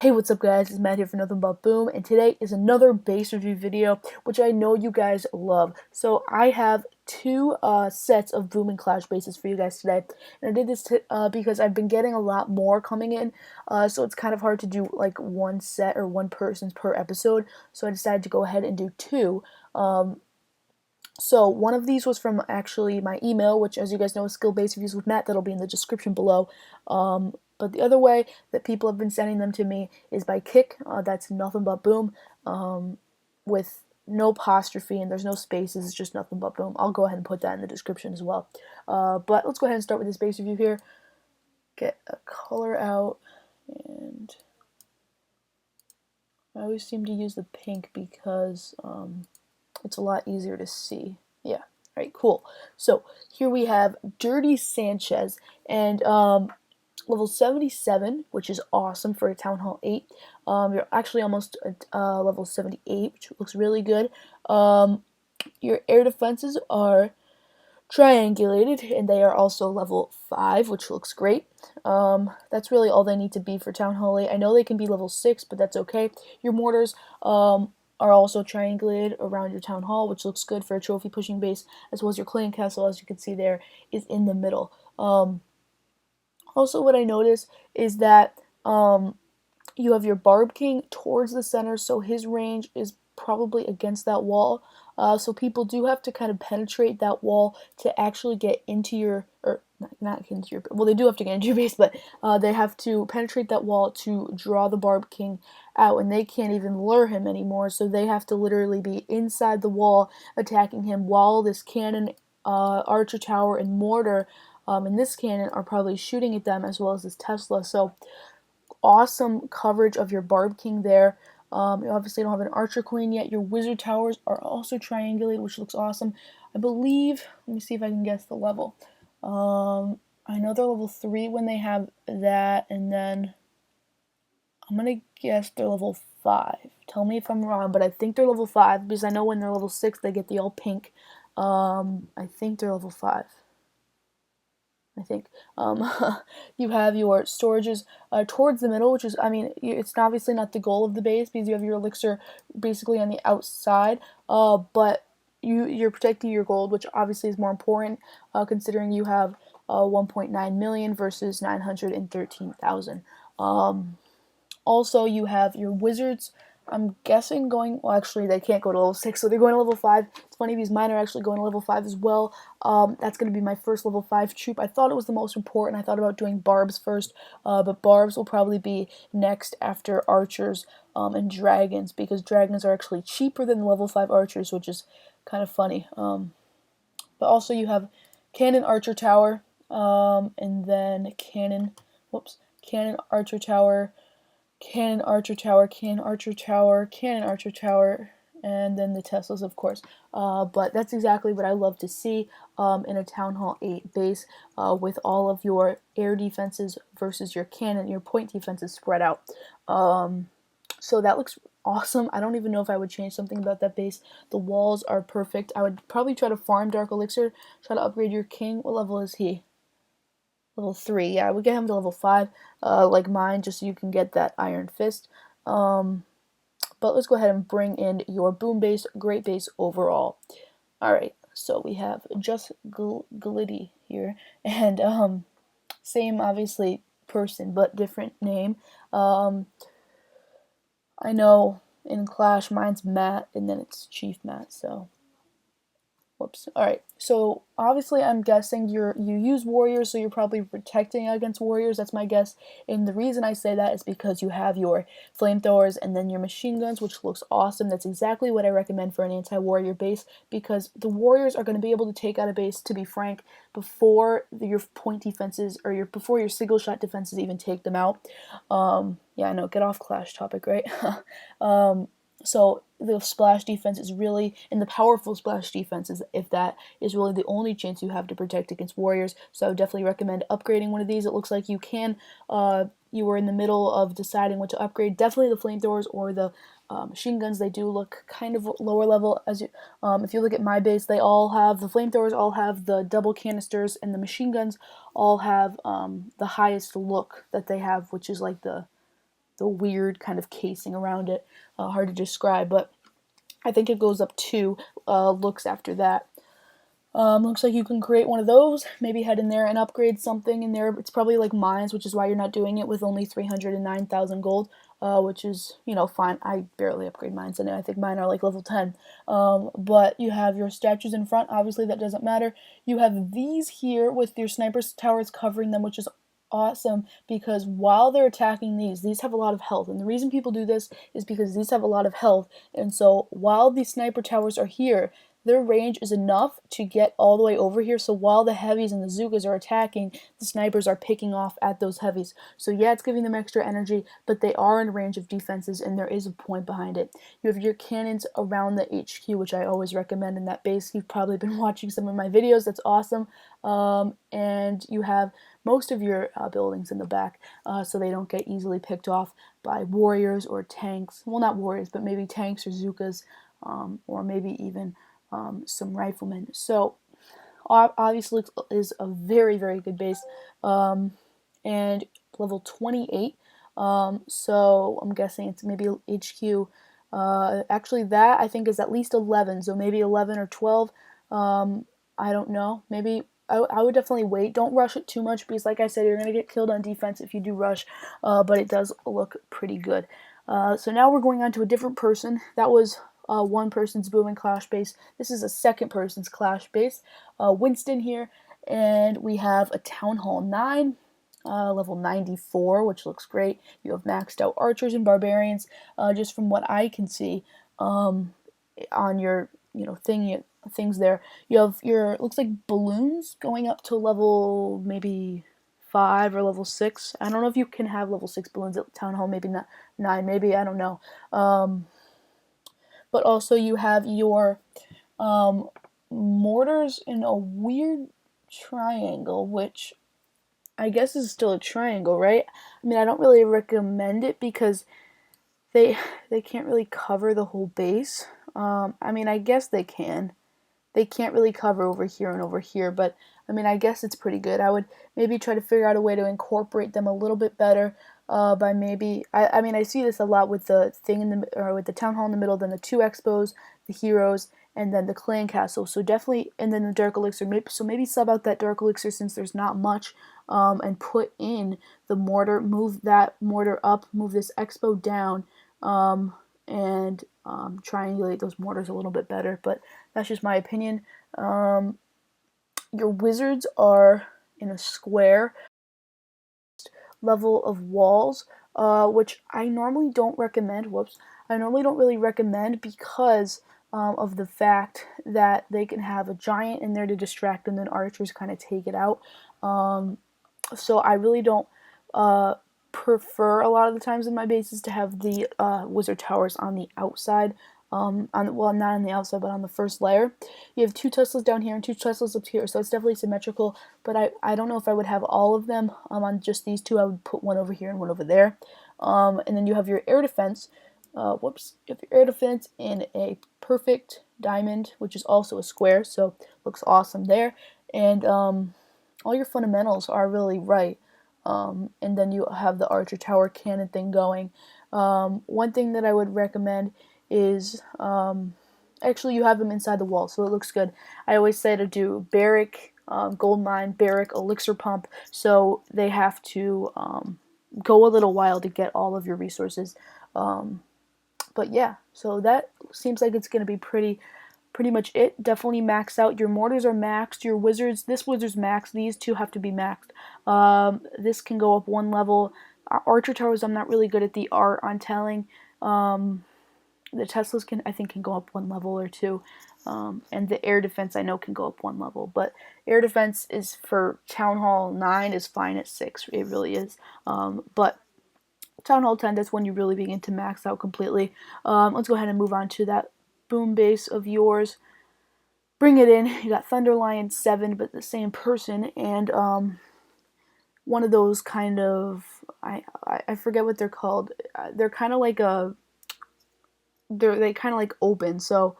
Hey, what's up guys, it's Matt here for Nothin But Boom, and today is another base review video, which I know you guys love. So I have two sets of Boom and Clash bases for you guys today, and I did this because I've been getting a lot more coming in, so it's kind of hard to do like one set or one person's per episode, so I decided to go ahead and do two. So one of these was from actually my email, which, as you guys know, is Skill Base Reviews with Matt. That'll be in the description below. But the other way that people have been sending them to me is by Kick. That's Nothin But Boom, with no apostrophe and there's no spaces. It's just Nothin But Boom. I'll go ahead and put that in the description as well. But let's go ahead and start with this base review here. Get a color out, and I always seem to use the pink because it's a lot easier to see. Yeah. All right, cool. So here we have Dirty Sanchez and level 77, which is awesome for a Town Hall 8. You're actually almost at level 78, which looks really good. Your air defenses are triangulated, and they are also level 5, which looks great. That's really all they need to be for Town Hall 8. I know they can be level 6, but that's okay. Your mortars are also triangulated around your Town Hall, which looks good for a trophy pushing base, as well as your Clan Castle, as you can see there, is in the middle. Also, what I noticed is that you have your Barb King towards the center, so his range is probably against that wall. So people do have to kind of penetrate that wall to actually get into your, or not into your, well, they do have to get into your base, but they have to penetrate that wall to draw the Barb King out, and they can't even lure him anymore, so they have to literally be inside the wall attacking him while this cannon, archer tower, and mortar and this cannon are probably shooting at them, as well as this Tesla. So awesome coverage of your Barb King there. You obviously don't have an Archer Queen yet. Your Wizard Towers are also triangulated, which looks awesome. I believe, let me see if I can guess the level. I know they're level 3 when they have that, and then I'm going to guess they're level 5. Tell me if I'm wrong, but I think they're level 5, because I know when they're level 6, they get the all pink. I think they're level 5. I think. You have your storages towards the middle, which is, I mean, it's obviously not the goal of the base because you have your elixir basically on the outside, but you're protecting your gold, which obviously is more important, considering you have 1.9 million versus 913,000. Also, you have your wizards. I'm guessing going, well, actually, they can't go to level 6, so they're going to level 5. It's funny because mine are actually going to level 5 as well. That's going to be my first level 5 troop. I thought it was the most important. I thought about doing barbs first, but barbs will probably be next after archers and dragons, because dragons are actually cheaper than level 5 archers, which is kind of funny. But also you have cannon archer tower, and then cannon, cannon archer tower, cannon archer tower, cannon archer tower, cannon archer tower, and then the Teslas, of course. But that's exactly what I love to see in a Town Hall 8 base, with all of your air defenses versus your cannon, your point defenses spread out. So that looks awesome. I don't even know if I would change something about that base. The walls are perfect. I would probably try to farm Dark Elixir, try to upgrade your king. What level is he? Level 3. Yeah, I would get him to level 5, like mine, just so you can get that Iron Fist. But let's go ahead and bring in your Boom base, great base overall. Alright, so we have just Glitty here, and same, obviously, person, but different name. I know in Clash, mine's Matt, and then it's Chief Matt, so whoops. Alright, so obviously I'm guessing you use warriors, so you're probably protecting against warriors. That's my guess. And the reason I say that is because you have your flamethrowers and then your machine guns, which looks awesome. That's exactly what I recommend for an anti-warrior base, because the warriors are going to be able to take out a base, to be frank, before your point defenses, or before your single shot defenses even take them out. Yeah, I know, get off Clash topic, right? So the splash defense is really, and the powerful splash defense is, if that is really the only chance you have to protect against warriors. So I would definitely recommend upgrading one of these. It looks like you can, you were in the middle of deciding what to upgrade. Definitely the flamethrowers or the machine guns. They do look kind of lower level. As you, if you look at my base, they all have, the flamethrowers all have the double canisters, and the machine guns all have the highest look that they have, which is like the weird kind of casing around it. Hard to describe, but I think it goes up 2 looks after that. Looks like you can create one of those, maybe head in there and upgrade something in there. It's probably like mines, which is why you're not doing it with only 309,000 gold, which is, fine. I barely upgrade mines, and I think mine are like level 10. But you have your statues in front, obviously that doesn't matter. You have these here with your sniper towers covering them, which is awesome because while they're attacking these have a lot of health. And the reason people do this is because these have a lot of health. And so while these sniper towers are here, their range is enough to get all the way over here, so while the heavies and the Zookas are attacking, the snipers are picking off at those heavies. So yeah, it's giving them extra energy, but they are in range of defenses, and there is a point behind it. You have your cannons around the HQ, which I always recommend in that base. You've probably been watching some of my videos, that's awesome. And you have most of your buildings in the back, so they don't get easily picked off by warriors or tanks. Well, not warriors, but maybe tanks or Zookas, or maybe even some riflemen. So obviously is a very, very good base, and level 28. So I'm guessing it's maybe HQ. Actually, that I think is at least 11, so maybe 11 or 12. I don't know. Maybe I would definitely wait. Don't rush it too much because, like I said, you're going to get killed on defense if you do rush, but it does look pretty good. So now we're going on to a different person. That was one person's boom and clash base. This is a second person's clash base. Winston here, and we have a Town Hall 9, level 94, which looks great. You have maxed out archers and barbarians, just from what I can see on your things there. You have your, looks like balloons going up to level maybe 5 or level 6. I don't know if you can have level 6 balloons at Town Hall, maybe not 9, maybe, I don't know. But also you have your mortars in a weird triangle, which I guess is still a triangle, right? I mean, I don't really recommend it because they can't really cover the whole base. I mean, I guess they can. They can't really cover over here, but I mean, I guess it's pretty good. I would maybe try to figure out a way to incorporate them a little bit better. By maybe, I mean, I see this a lot with the thing with the town hall in the middle, then the 2 expos, the heroes, and then the clan castle. So definitely, and then the dark elixir. Maybe sub out that dark elixir since there's not much, and put in the mortar. Move that mortar up. Move this expo down, and triangulate those mortars a little bit better. But that's just my opinion. Your wizards are in a square level of walls, which I normally don't recommend. I normally don't really recommend because of the fact that they can have a giant in there to distract, and then archers kind of take it out. So I really don't prefer a lot of the times in my bases to have the wizard towers on the outside. Well, not on the outside, but on the first layer. You have 2 Teslas down here and 2 Teslas up here, so it's definitely symmetrical, but I don't know if I would have all of them on just these 2. I would put one over here and one over there. And then you have your air defense. You have your air defense in a perfect diamond, which is also a square, so looks awesome there. And all your fundamentals are really right. And then you have the archer tower cannon thing going. One thing that I would recommend is actually you have them inside the wall, so it looks good. I always say to do barrack, gold mine, barrack, elixir pump, so they have to go a little while to get all of your resources. But yeah, so that seems like it's going to be pretty much it. Definitely max out. Your mortars are maxed. Your wizards, this wizard's maxed. These 2 have to be maxed. This can go up 1 level. Archer towers, I'm not really good at the art on telling. The Teslas I think can go up 1 level or 2. And the air defense I know can go up 1 level. But air defense is for Town Hall 9 is fine at 6. It really is. But Town Hall 10, that's when you really begin to max out completely. Let's go ahead and move on to that boom base of yours. Bring it in. You got Thunder Lion 7, but the same person, and one of those kind of, I forget what they're called. They're kind of like they kind of like open, so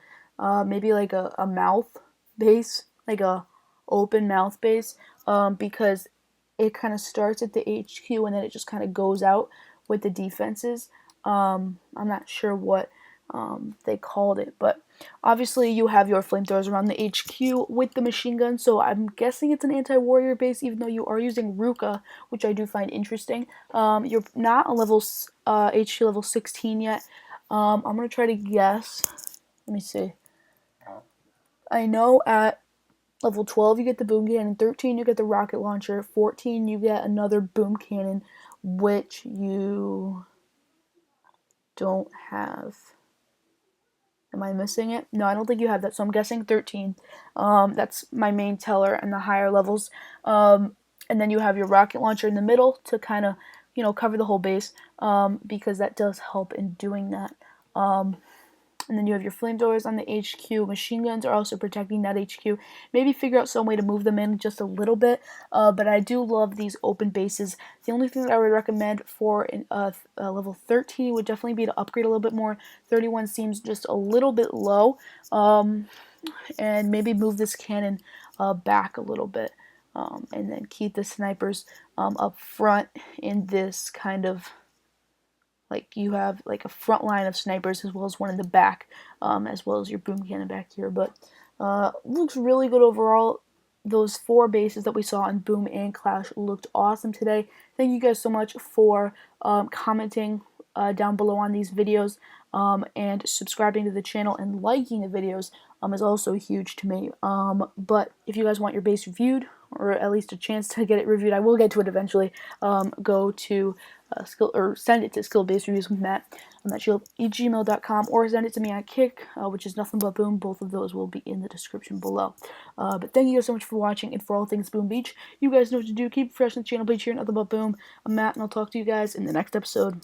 maybe like a mouth base, like a open mouth base, because it kind of starts at the HQ and then it just kind of goes out, with the defenses. I'm not sure what they called it, but obviously you have your flamethrowers around the HQ with the machine gun, so I'm guessing it's an anti-warrior base, even though you are using Ruka, which I do find interesting. You're not on level HQ level 16 yet. I'm gonna try to guess. Let me see. I know at level 12 you get the boom cannon, 13 you get the rocket launcher, 14 you get another boom cannon, which you don't have. Am I missing it? No, I don't think you have that, so I'm guessing 13. That's my main teller in the higher levels. And then you have your rocket launcher in the middle to kind of, cover the whole base, because that does help in doing that. And then you have your flamethrowers on the HQ. Machine guns are also protecting that HQ. Maybe figure out some way to move them in just a little bit. But I do love these open bases. The only thing that I would recommend for level 13 would definitely be to upgrade a little bit more. 31 seems just a little bit low. And maybe move this cannon back a little bit. And then keep the snipers up front in this kind of, like, you have like a front line of snipers as well as one in the back, as well as your boom cannon back here. But looks really good overall. Those 4 bases that we saw in Boom and Clash looked awesome today. Thank you guys so much for commenting down below on these videos, and subscribing to the channel and liking the videos is also huge to me. But if you guys want your base reviewed, or at least a chance to get it reviewed, I will get to it eventually. Go to send it to Skill Base Reviews with Matt at gmail.com, or send it to me on Kick, which is Nothin But Boom. Both of those will be in the description below. But thank you guys so much for watching, and for all things Boom Beach, you guys know what to do. Keep it fresh on the channel. Be cheering Nothin But Boom. I'm Matt, and I'll talk to you guys in the next episode.